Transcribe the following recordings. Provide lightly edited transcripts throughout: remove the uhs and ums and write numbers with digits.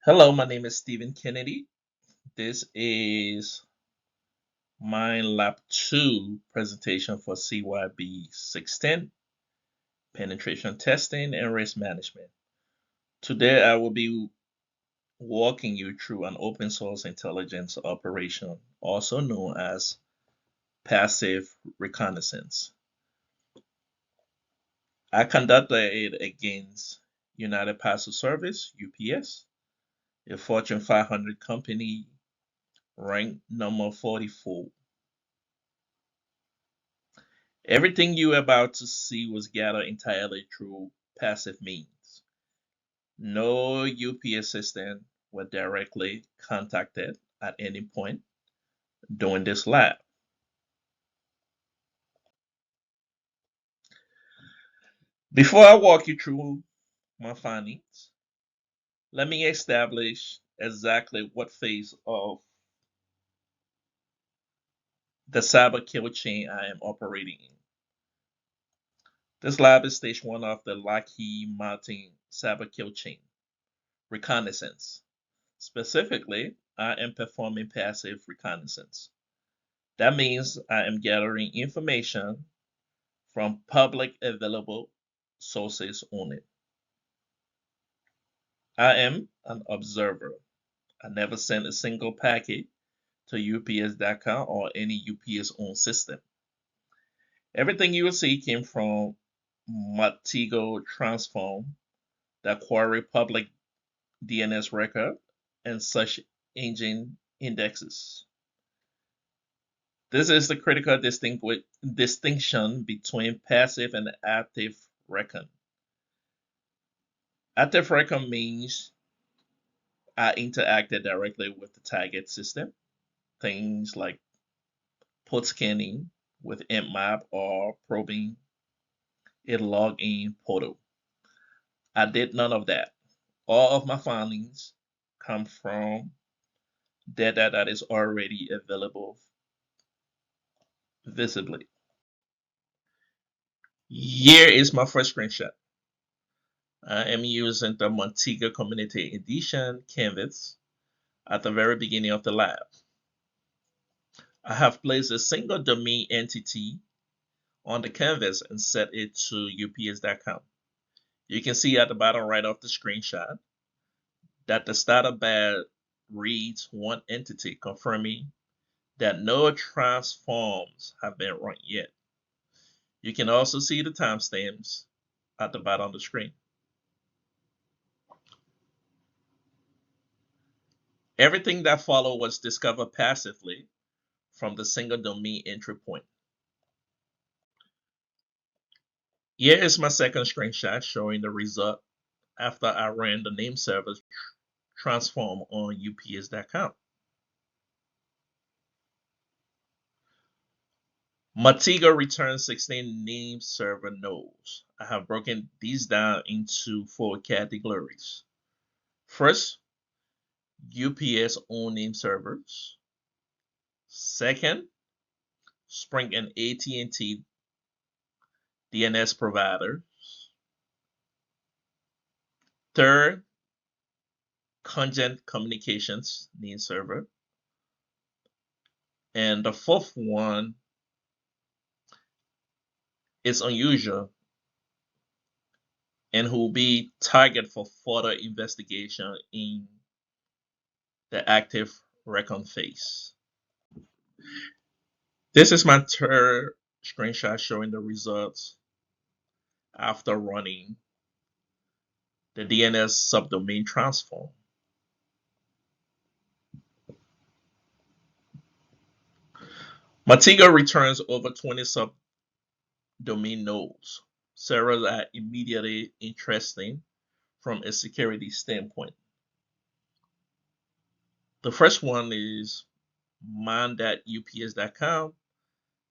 Hello, my name is Stephen Kennedy. This is my Lab 2 presentation for CYB 610, Penetration Testing and Risk Management. Today, I will be walking you through an open source intelligence operation, also known as passive reconnaissance. I conducted it against United Parcel Service, UPS, a Fortune 500 company ranked number 44. Everything you are about to see was gathered entirely through passive means. No UPS assistant were directly contacted at any point during this lab. Before I walk you through my findings, let me establish exactly what phase of the cyber kill chain I am operating in. This lab is stage 1 of the Lockheed Martin cyber kill chain, reconnaissance. Specifically, I am performing passive reconnaissance. That means I am gathering information from public available sources only. I am an observer. I never sent a single packet to UPS.com or any UPS owned system. Everything you will see came from Montego Transform that query public DNS record and search engine indexes. This is the critical distinction between passive and active Recon. Active Recon means I interacted directly with the target system, things like port scanning with Nmap or probing a login portal. I did none of that. All of my findings come from data that is already available visibly. Here is my first screenshot. I am using the Montego Community Edition canvas at the very beginning of the lab. I have placed a single domain entity on the canvas and set it to ups.com. You can see at the bottom right of the screenshot that the starter bar reads one entity, confirming that no transforms have been run yet. You can also see the timestamps at the bottom of the screen. Everything that followed was discovered passively from the single domain entry point. Here is my second screenshot showing the result after I ran the name server transform on ups.com. Montego returns 16 name server nodes. I have broken these down into 4 categories. First, UPS own name servers. Second, Sprint and AT&T DNS providers. Third, Content Communications name server. And the fourth one is unusual and will be target for further investigation in the active Recon phase. This is my third screenshot showing the results after running the DNS subdomain transform. Montego returns over 20 subdomain nodes. Several are immediately interesting from a security standpoint. The first one is man.ups.com.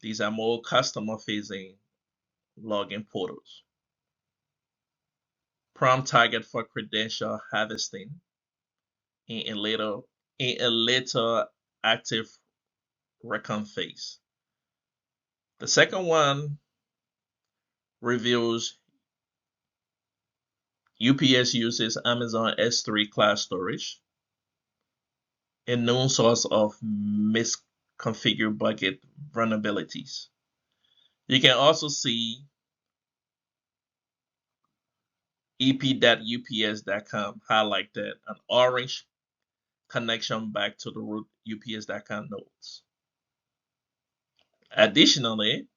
These are more customer-facing login portals. Prime target for credential harvesting in a later active Recon phase. The second one reveals UPS uses Amazon S3 cloud storage a known source of misconfigured bucket vulnerabilities. You can also see ep.ups.com highlighted an orange connection back to the root ups.com nodes. Additionally,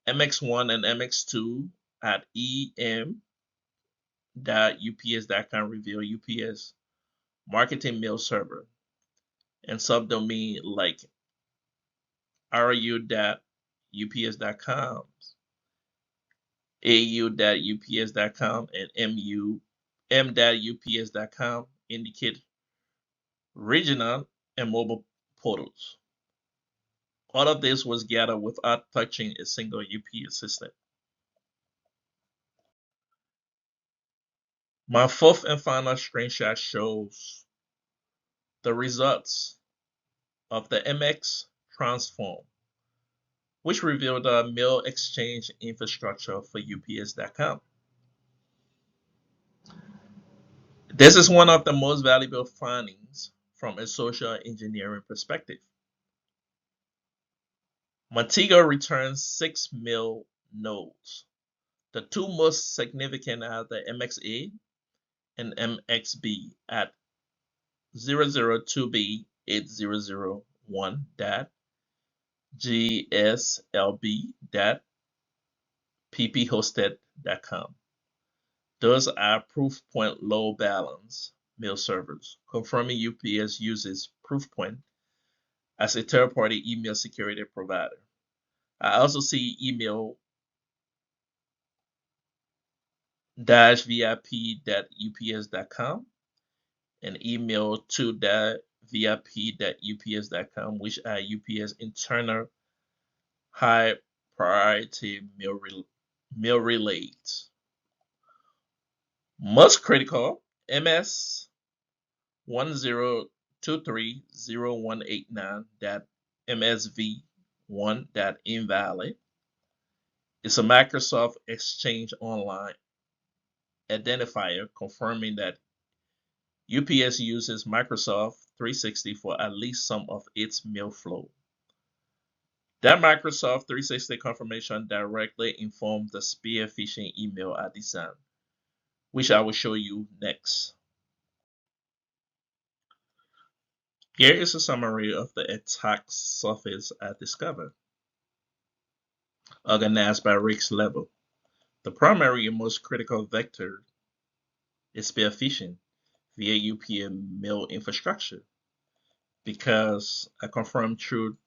MX1 and MX2 at em.ups.com reveal UPS marketing mail server and subdomain like ru.ups.com, au.ups.com, and m.ups.com indicate regional and mobile portals. All of this was gathered without touching a single UPS system. My fourth and final screenshot shows the results of the MX transform, which revealed the mail exchange infrastructure for UPS.com. This is one of the most valuable findings from a social engineering perspective. Montego returns 6 mail nodes. The two most significant are the MXA and MXB at 002b8001.gslb.pphosted.com. Those are Proofpoint load balance mail servers, confirming UPS uses Proofpoint as a third-party email security provider. I also see email-vip.ups.com and email2.vip.ups.com, which are UPS internal high priority mail relays. Most critical, MS 10230189.msv1.invalid is a Microsoft Exchange Online identifier confirming that UPS uses Microsoft 360 for at least some of its mail flow. That Microsoft 360 confirmation directly informed the spear phishing email I designed, which I will show you next. Here is a summary of the attack surface I discovered, organized by risk level. The primary and most critical vector is spear phishing via UPS mail infrastructure, because I confirmed through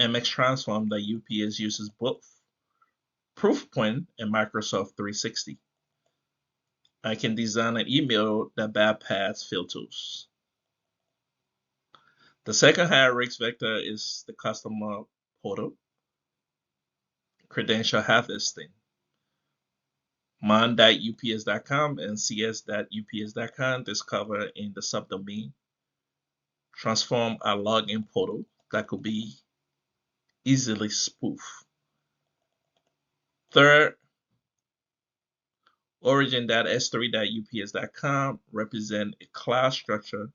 MX Transform that UPS uses both Proofpoint and Microsoft 360. I can design an email that bypasses filters. The second high risk vector is the customer portal credential harvesting. mon.ups.com and cs.ups.com discover in the subdomain transform a login portal that could be easily spoofed. Third, origin.s3.ups.com represent a class structure,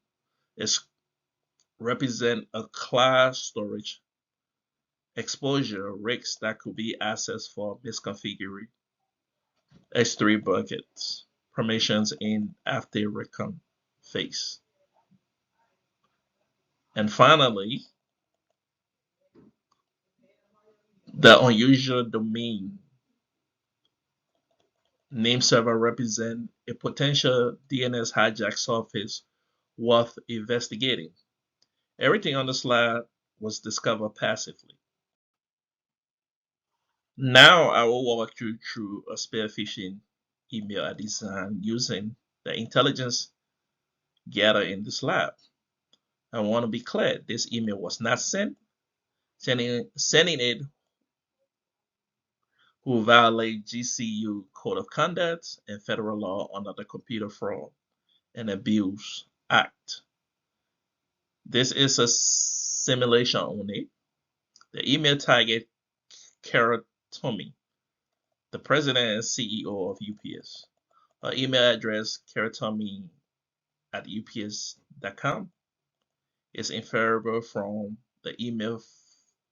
represent a class storage exposure risks that could be accessed for misconfiguring S3 buckets permissions in after Recon phase. And finally, the unusual domain name server represent a potential DNS hijack surface worth investigating. Everything on the slide was discovered passively. Now I will walk you through a spear phishing email I designed using the intelligence gathered in this lab. I want to be clear, this email was not sent. Sending it will violate GCU Code of Conduct and federal law under the Computer Fraud and Abuse Act. This is a simulation only. The email target Kara Tommy, the president and CEO of UPS. Her email address, at ups.com is inferable from the email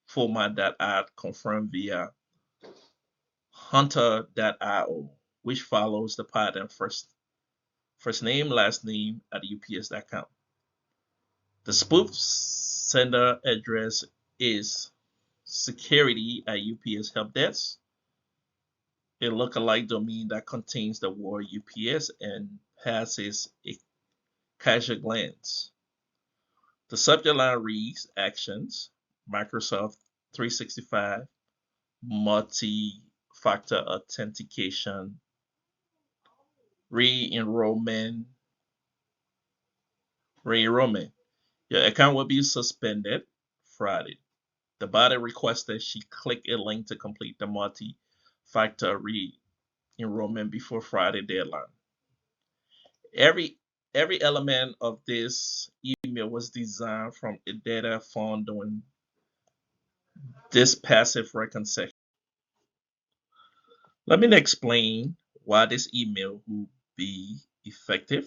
format that I confirmed via hunter.io, which follows the pattern first name, last name at ups.com. The spoof sender address is security at UPS help desk, a lookalike domain that contains the word UPS and passes a casual glance. The subject line reads Actions, Microsoft 365, multi-factor authentication, re-enrollment. Your account will be suspended Friday. The body requested she click a link to complete the multi-factor re-enrollment before Friday deadline. Every element of this email was designed from a data found during this passive Recon section. Let me explain why this email will be effective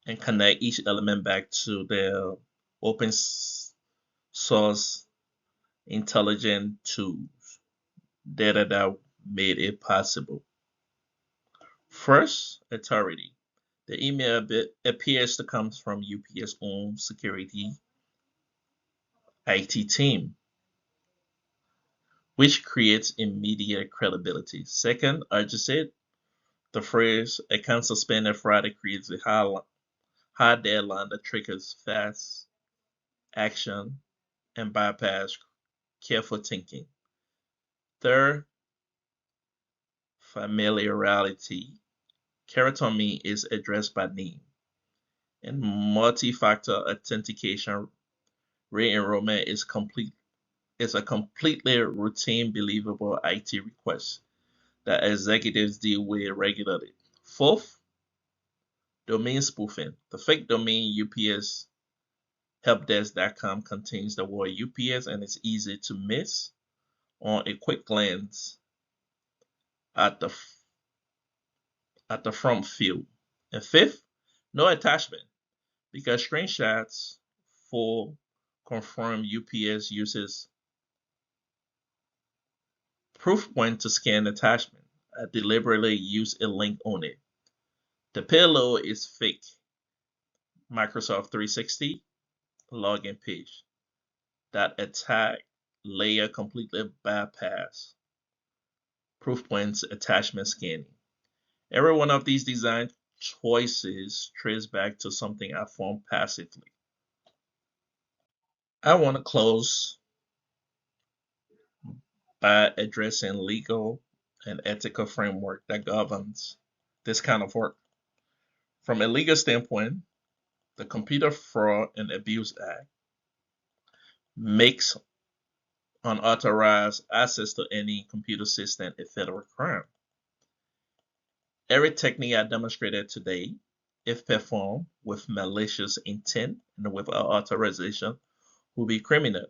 and connect each element back to the open source intelligent tools, data that made it possible. First, authority. The email appears to come from UPS own security IT team, which creates immediate credibility. Second, urgency. The phrase account suspended Friday creates a high deadline that triggers fast action and bypass careful thinking. Third, familiarity. Keratomy is addressed by name, and multi-factor authentication re-enrollment is a completely routine, believable IT request that executives deal with regularly. Fourth, domain spoofing. The fake domain UPS helpdesk.com contains the word UPS and it's easy to miss on a quick glance at the front view. And fifth, no attachment because screenshots for confirm UPS uses proof point to scan attachment. I deliberately use a link on it. The payload is fake Microsoft 360 login page. That attack layer completely bypass proof points attachment scanning. Every one of these design choices trace back to something I formed passively. I want to close by addressing legal and ethical framework that governs this kind of work. From a legal standpoint, the Computer Fraud and Abuse Act makes unauthorized access to any computer system a federal crime. Every technique I demonstrated today, if performed with malicious intent and without authorization, will be criminal.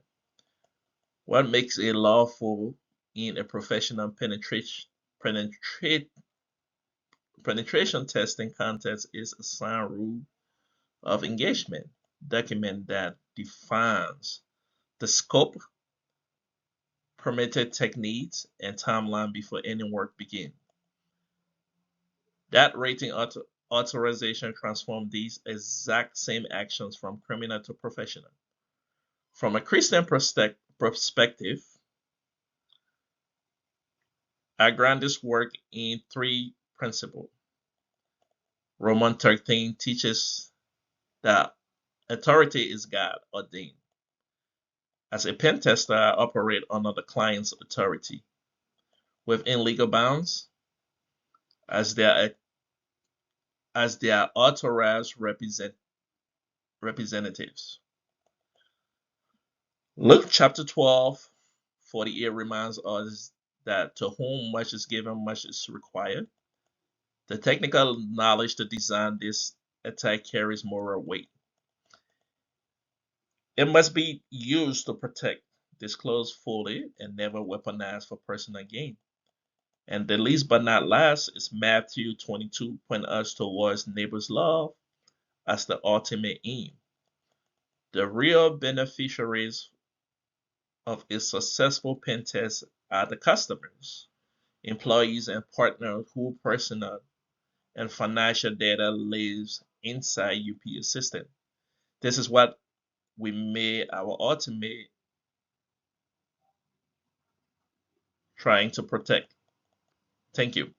What makes it lawful in a professional penetration testing context is a sound rule of engagement document that defines the scope, permitted techniques, and timeline before any work begins. That rating authorization transforms these exact same actions from criminal to professional. From a Christian perspective, I ground this work in three principles. Romans 13 teaches that authority is God ordained. As a pen tester, I operate under the client's authority within legal bounds as their authorized representatives. Luke chapter 12:48 reminds us that to whom much is given, much is required. The technical knowledge to design this attack carries moral weight. It must be used to protect, disclose fully, and never weaponized for personal gain. And the least but not last is Matthew 22, point us towards neighbor's love as the ultimate aim. The real beneficiaries of a successful pen test are the customers, employees, and partners whose personal and financial data lives inside UPS system. This is what we made our ultimate trying to protect. Thank you.